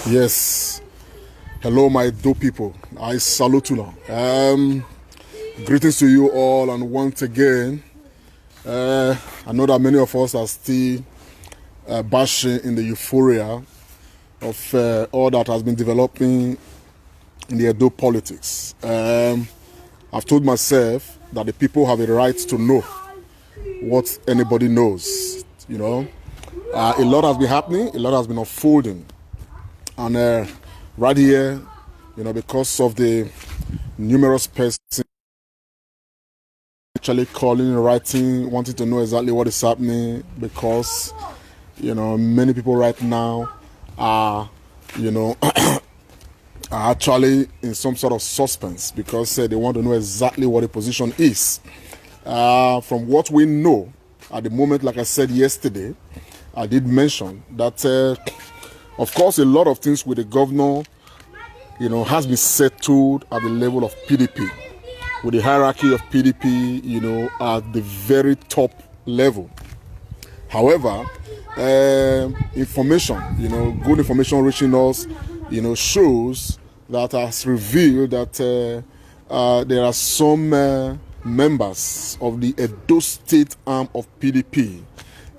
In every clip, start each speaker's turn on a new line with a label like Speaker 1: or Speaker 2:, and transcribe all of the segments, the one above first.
Speaker 1: Yes. Hello, my dope people. I salute you. Greetings to you all, and once again, I know that many of us are still bashing in the euphoria of all that has been developing in the Edo politics. I've told myself that the people have a right to know what anybody knows. A lot has been happening, a lot has been unfolding, and right here, because of the numerous persons actually calling, writing, wanting to know exactly what is happening, because many people right now are are actually in some sort of suspense because they want to know exactly what the position is. From what we know at the moment, like I said yesterday, I did mention that of course a lot of things with the governor has been settled at the level of PDP, with the hierarchy of PDP, at the very top level. However, information, good information reaching us, shows that has revealed that there are some members of the Edo State arm of PDP,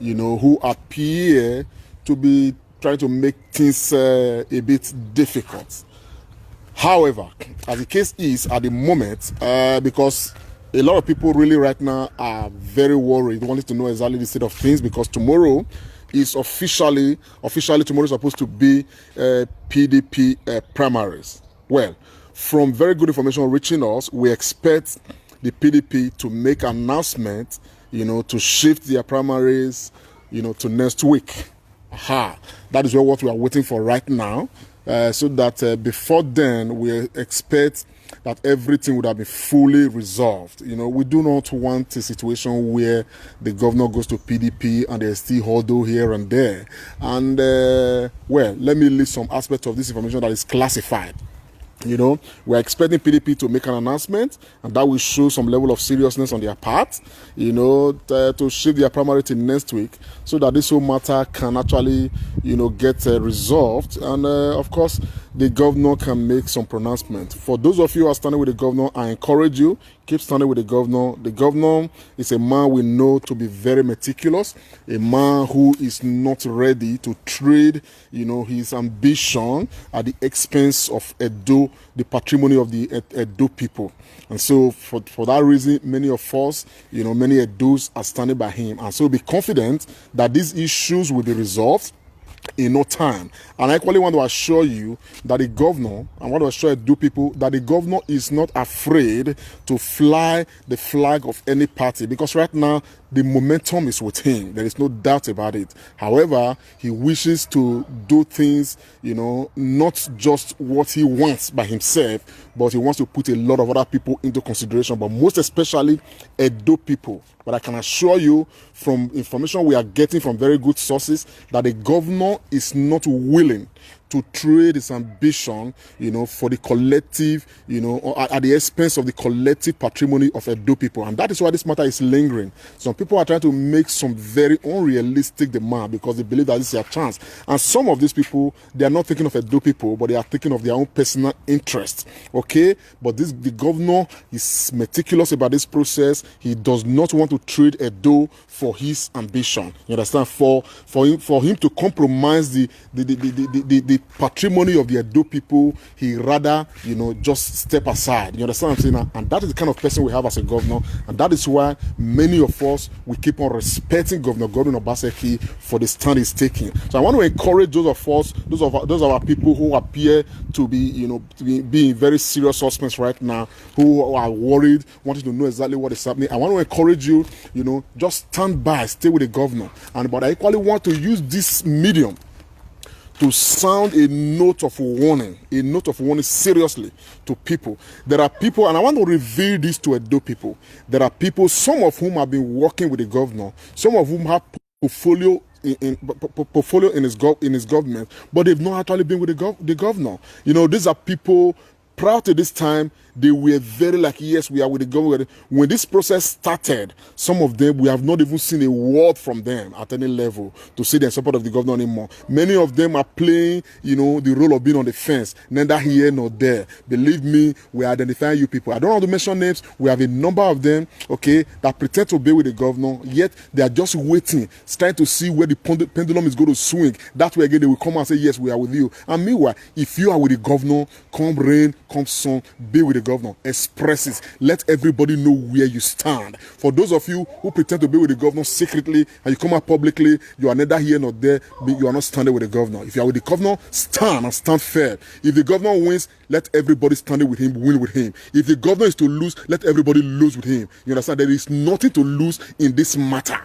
Speaker 1: who appear to be trying to make things a bit difficult. However, as the case is at the moment, because a lot of people really right now are very worried, wanting to know exactly the state of things, because tomorrow is officially tomorrow is supposed to be PDP primaries. Well, from very good information reaching us, we expect the PDP to make an announcement, to shift their primaries, to next week. That is what we are waiting for right now. So that before then, we expect that everything would have been fully resolved. We do not want a situation where the governor goes to PDP and there's still huddle here and there. And, well, let me list some aspects of this information that is classified. We're expecting PDP to make an announcement, and that will show some level of seriousness on their part, to shift their primary to next week, so that this whole matter can actually, get resolved. And, of course, the governor can make some pronouncement. For those of you who are standing with the governor, I encourage you, keep standing with the governor. The governor is a man we know to be very meticulous, a man who is not ready to trade, his ambition at the expense of Edo, the patrimony of the Edo people. And so for that reason, many of us, many Edos are standing by him. And so be confident that these issues will be resolved in no time. And I equally want to assure you that the governor, I want to assure Edo people that the governor is not afraid to fly the flag of any party, because right now the momentum is with him. There is no doubt about it. However, he wishes to do things, not just what he wants by himself, but he wants to put a lot of other people into consideration, but most especially Edo people. But I can assure you from information we are getting from very good sources that the governor is not willing to trade his ambition, for the collective, or at the expense of the collective patrimony of Edo people. And that is why this matter is lingering. Some people are trying to make some very unrealistic demand because they believe that this is their chance. And some of these people, they are not thinking of Edo people, but they are thinking of their own personal interest. Okay? But the governor is meticulous about this process. He does not want to trade Edo for his ambition. You understand? For him to compromise the patrimony of the Edo people, he rather, just step aside. You understand what I'm saying? And that is the kind of person we have as a governor, and that is why many of us, we keep on respecting Governor Godwin Obaseki for the stand he's taking. So I want to encourage those of us, those of our people who appear to be, be in very serious suspense right now, who are worried, wanting to know exactly what is happening. I want to encourage you, just stand by, stay with the governor. But I equally want to use this medium to sound a note of warning seriously to people. There are people, and I want to reveal this to Edo people. There are people, some of whom have been working with the governor, some of whom have portfolio in his government, but they've not actually been with the governor. These are people prior to this time, they were very like, yes, we are with the government. When this process started, some of them, we have not even seen a word from them at any level to say they're in support of the governor anymore. Many of them are playing, the role of being on the fence, neither here nor there. Believe me, we are identifying you people. I don't want to mention names. We have a number of them, okay, that pretend to be with the governor, yet they are just waiting, trying to see where the pendulum is going to swing. That way again, they will come and say, yes, we are with you. And meanwhile, if you are with the governor, come rain, come sun, be with the governor, express it, let everybody know where you stand. For those of you who pretend to be with the governor secretly and you come out publicly, you are neither here nor there, you are not standing with the governor. If you are with the governor, stand and stand fair. If the governor wins, let everybody standing with him win with him. If the governor is to lose, let everybody lose with him. You understand? There is nothing to lose in this matter.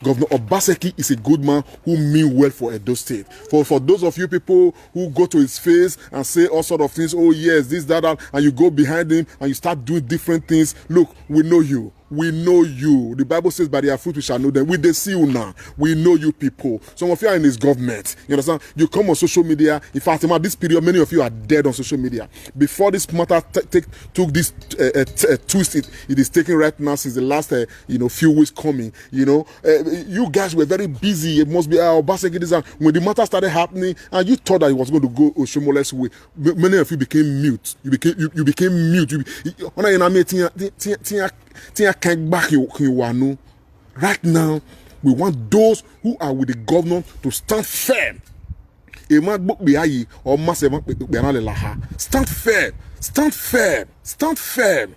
Speaker 1: Governor Obaseki is a good man who mean well for Edo State. For those of you people who go to his face and say all sort of things, oh yes, this, that, and you go behind him and you start doing different things, look, we know you. We know you. The Bible says, by their fruit we shall know them. We see you now. We know you people. Some of you are in his government. You understand? You come on social media. In fact, in this period, many of you are dead on social media. Before this matter took this twist it is taking right now since the last few weeks coming. You guys were very busy. It must be Obaseki this. When the matter started happening, and you thought that it was going to go Oshomole's way, many of you became mute. You became mute. Right now, we want those who are with the governor to stand firm. Stand firm. Stand firm. Stand firm.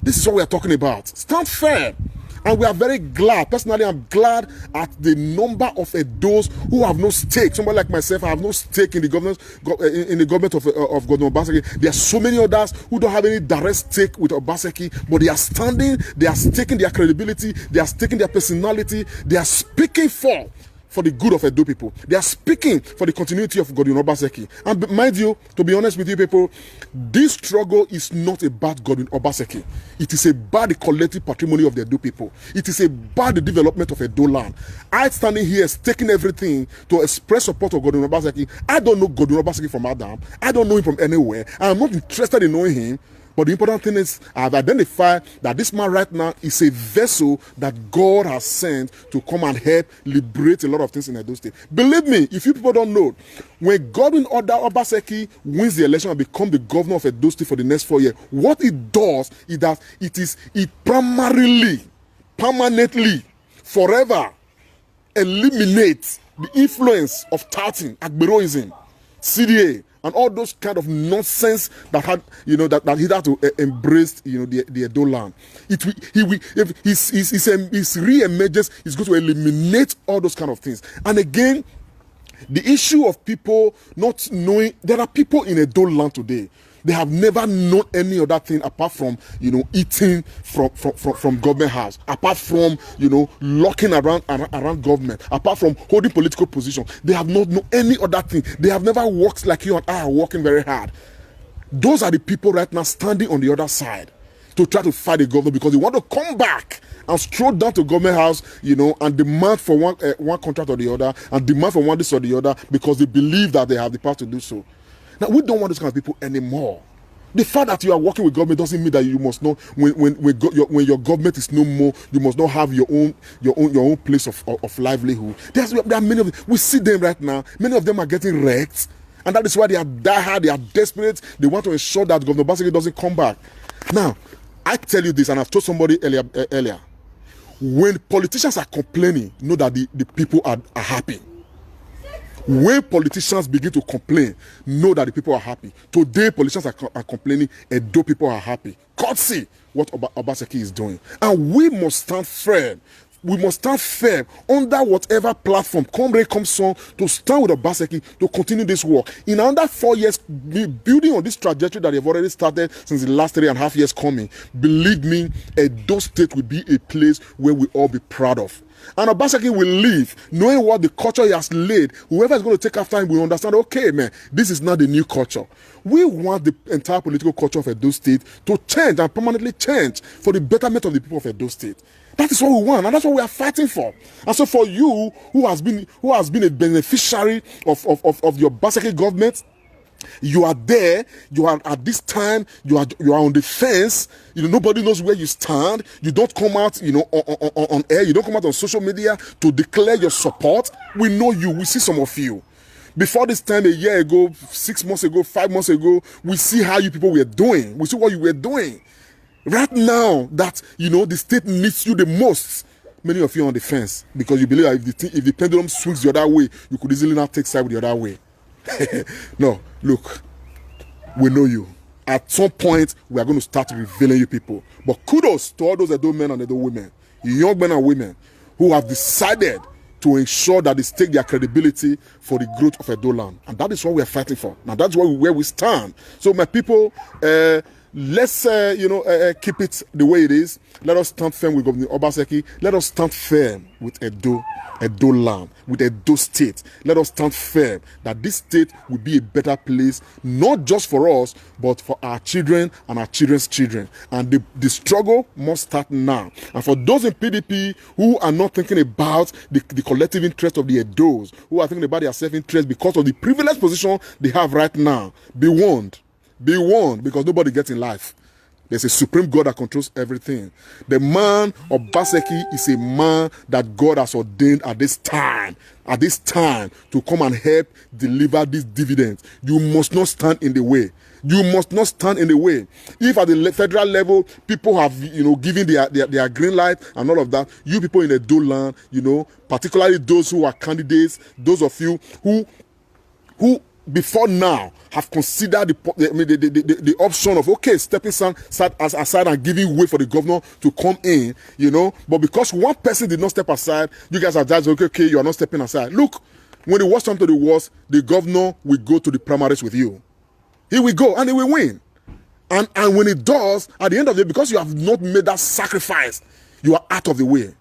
Speaker 1: This is what we are talking about. Stand firm. And we are very glad. Personally, I'm glad at the number of those who have no stake. Somebody like myself, I have no stake in the government of Governor Obaseki. There are so many others who don't have any direct stake with Obaseki, but they are standing, they are staking their credibility, they are staking their personality, they are speaking for the good of Edo people. They are speaking for the continuity of Godwin Obaseki. And mind you, to be honest with you people, this struggle is not about Godwin Obaseki. It is about the collective patrimony of the Edo people. It is about the development of Edo land. I standing here taking everything to express support of Godwin Obaseki. I don't know Godwin Obaseki from Adam. I don't know him from anywhere. I am not interested in knowing him. But the important thing is, I've identified that this man right now is a vessel that God has sent to come and help liberate a lot of things in Edo State. Believe me, if you people don't know, when Godwin Obaseki wins the election and becomes the governor of Edo State for the next 4 years, what it does is that it permanently, forever eliminates the influence of touting, Agberoism, CDA, and all those kind of nonsense that had, that he had to embrace, the Edo land. His re-emergence is going to eliminate all those kind of things. And again, the issue of people not knowing, there are people in Edo land today. They have never known any other thing apart from, eating from government house, apart from, locking around government, apart from holding political position. They have not known any other thing. They have never worked like you and I are working very hard. Those are the people right now standing on the other side to try to fight the government because they want to come back and stroll down to government house, and demand for one contract or the other, and demand for one this or the other because they believe that they have the power to do so. Now, we don't want those kind of people anymore. The fact that you are working with government doesn't mean that you must not, when your government is no more, you must not have your own place of livelihood. There are many of them. We see them right now. Many of them are getting wrecked, and that is why they are diehard, they are desperate. They want to ensure that Governor Obaseki doesn't come back. Now, I tell you this, and I've told somebody earlier. When politicians are complaining, know that the people are happy. When politicians begin to complain, know that the people are happy. Today, politicians are complaining, and though people are happy. God see what Obaseki is doing. And we must stand firm. We must stand firm under whatever platform, come rain, come sun, to stand with Obaseki to continue this work. In another 4 years, building on this trajectory that they've already started since the last 3.5 years coming, believe me, Edo State will be a place where we all be proud of. And Obaseki will leave knowing what the culture he has laid. Whoever is going to take after him will understand, okay, man, this is not the new culture. We want the entire political culture of Edo State to change and permanently change for the betterment of the people of Edo State. That is what we want, and that's what we are fighting for. And so for you who has been a beneficiary of the Obaseki government, You are there, you are at this time, you are on the fence, nobody knows where you stand. You don't come out, on air, you don't come out on social media to declare your support. We know you, we see some of you. Before this time, a year ago, 6 months ago, 5 months ago, we see how you people were doing. We see what you were doing. Right now that, the state needs you the most, many of you are on the fence because you believe that if the pendulum swings the other way, you could easily not take side with the other way. No, look, we know you. At some point, we are going to start revealing you people. But kudos to all those Edo men and Edo women, young men and women, who have decided to ensure that they stake their credibility for the growth of Edo land. And that is what we are fighting for. Now, that's where we stand. So, my people, let's keep it the way it is. Let us stand firm with Governor Obaseki. Let us stand firm with Edo land, with Edo state. Let us stand firm that this state will be a better place, not just for us, but for our children and our children's children. And the struggle must start now. And for those in PDP who are not thinking about the collective interest of the Edos, who are thinking about their self-interest because of the privileged position they have right now, be warned. Be warned, because nobody gets in life. There's a supreme God that controls everything. The man of Obaseki is a man that God has ordained at this time to come and help deliver these dividends. You must not stand in the way. You must not stand in the way. If at the federal level, people have, given their green light and all of that, you people in the Edo land, particularly those who are candidates, those of you who before now have considered the option of, okay, stepping aside and giving way for the governor to come in, but because one person did not step aside, you guys are just, okay, you are not stepping aside. Look, when the worst comes to the worst, the governor will go to the primaries with you. He will go and he will win. And when he does, at the end of the day, because you have not made that sacrifice, you are out of the way.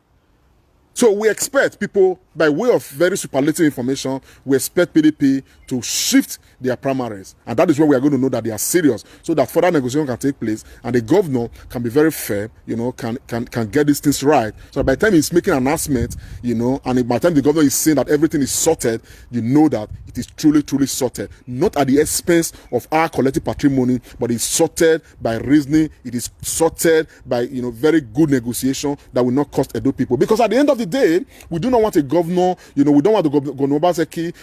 Speaker 1: So we expect people, by way of very superlative information, we expect PDP to shift their primaries. And that is where we are going to know that they are serious, so that further negotiation can take place and the governor can be very fair, can get these things right. So by the time he's making an announcement, and by the time the governor is saying that everything is sorted, you know that it is truly, truly sorted. Not at the expense of our collective patrimony, but it's sorted by reasoning. It is sorted by, very good negotiation that will not cost Edo people. Because at the end of the day, we do not want a governor, we don't want the Governor Obaseki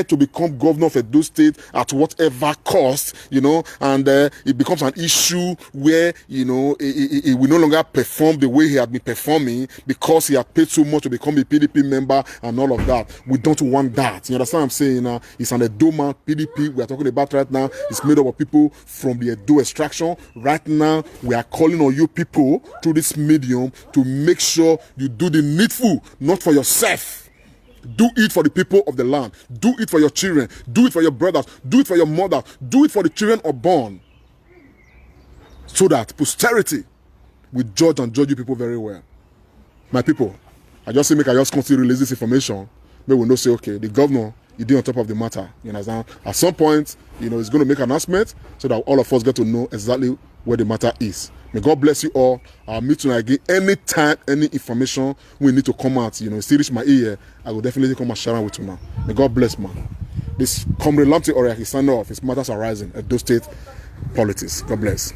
Speaker 1: to become governor of Edo State at whatever cost, and it becomes an issue where, he will no longer perform the way he had been performing because he had paid so much to become a PDP member and all of that. We don't want that. You understand what I'm saying? It's an Edo man. PDP we are talking about right now is made up of people from the Edo extraction. Right now, we are calling on you people through this medium to make sure you do the needful, not for yourself. Do it for the people of the land. Do it for your children. Do it for your brothers. Do it for your mother. Do it for the children unborn. So that posterity will judge you people very well. My people, I just constantly release this information. Maybe we'll not say, okay, the governor, he did on top of the matter. You understand? At some point, he's going to make an announcement so that all of us get to know exactly where the matter is. May God bless you all. I'll meet you again anytime, any information we need to come out, still reach my ear, I will definitely come and share it with you, man. May God bless, man. This Comrade Lamte Oriakhi, sign off. His matters are rising at those state politics. God bless.